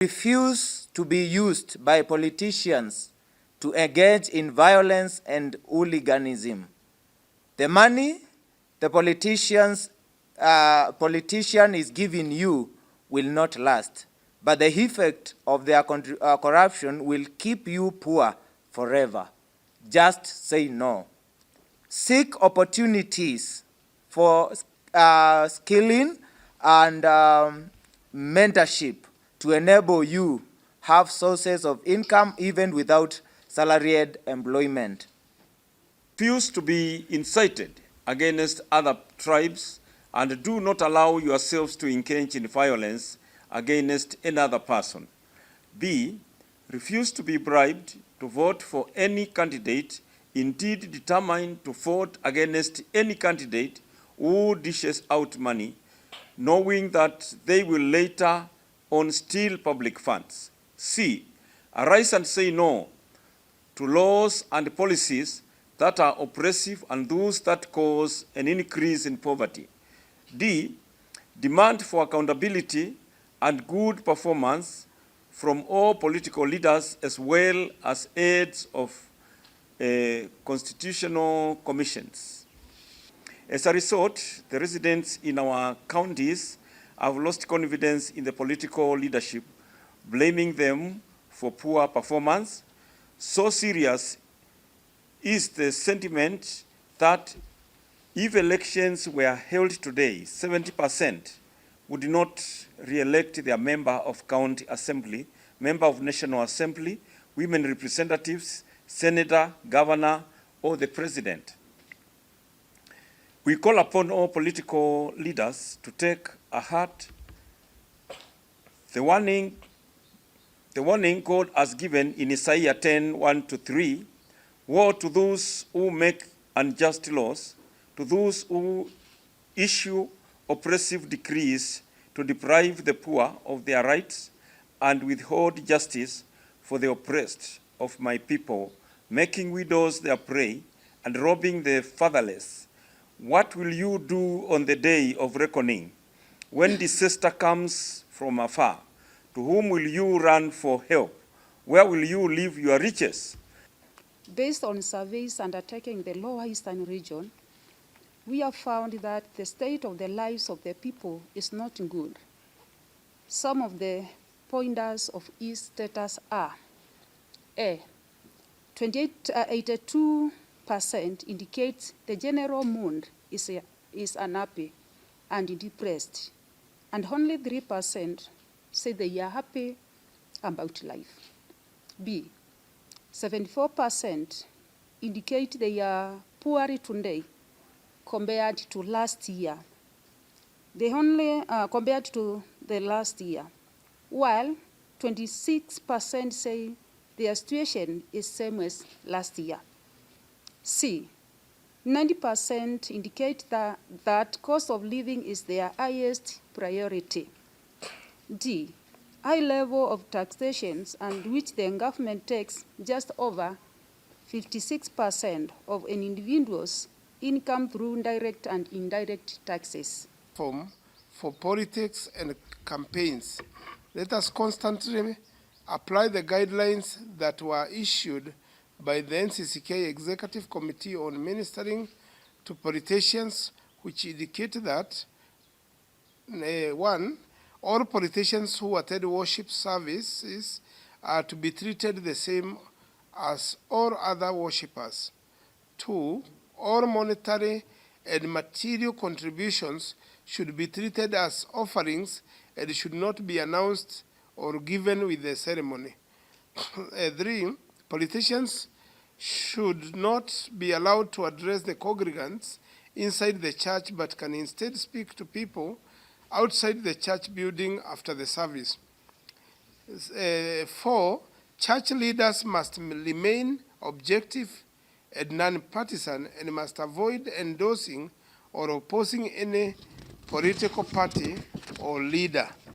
refuse to be used by politicians to engage in violence and hooliganism. The money the politician is giving you will not last, but the effect of their corruption will keep you poor forever. Just say no. Seek opportunities for skilling and mentorship to enable you have sources of income even without salaried employment. Refuse to be incited against other tribes and do not allow yourselves to engage in violence against another person. B. Refuse to be bribed to vote for any candidate, indeed determined to vote against any candidate who dishes out money, knowing that they will later on steal public funds. C. Arise and say no to laws and policies that are oppressive and those that cause an increase in poverty. D. Demand for accountability and good performance from all political leaders as well as heads of constitutional commissions. As a result, the residents in our counties have lost confidence in the political leadership, blaming them for poor performance. So serious is the sentiment that if elections were held today, 70% would not re-elect their member of county assembly, member of national assembly, women representatives, senator, governor, or the president. We call upon all political leaders to take a heart the warning God has given in Isaiah 10:1-3. Woe to those who make unjust laws, to those who issue oppressive decrees to deprive the poor of their rights and withhold justice for the oppressed of my people, making widows their prey and robbing the fatherless. What will you do on the day of reckoning, when disaster comes from afar? To whom will you run for help? Where will you leave your riches? Based on surveys undertaken in the Lower Eastern region, we have found that the state of the lives of the people is not good. Some of the pointers of its status are: A. 82% indicates the general mood is unhappy and depressed, and only 3% say they are happy about life. B. 74% indicate they are poor today compared to last year. They only compared to the last year, while 26% say their situation is same as last year. C. 90% indicate that cost of living is their highest priority. D. High level of taxations, and which the government takes just over 56% of an individual's income through direct and indirect taxes. For politics and campaigns, let us constantly apply the guidelines that were issued by the NCCK Executive Committee on Ministering to Politicians, which indicate that 1. All politicians who attend worship services are to be treated the same as all other worshippers. 2. All monetary and material contributions should be treated as offerings and should not be announced or given with the ceremony. 3. Politicians should not be allowed to address the congregants inside the church, but can instead speak to people outside the church building after the service. 4. Church leaders must remain objective and non-partisan and must avoid endorsing or opposing any political party or leader.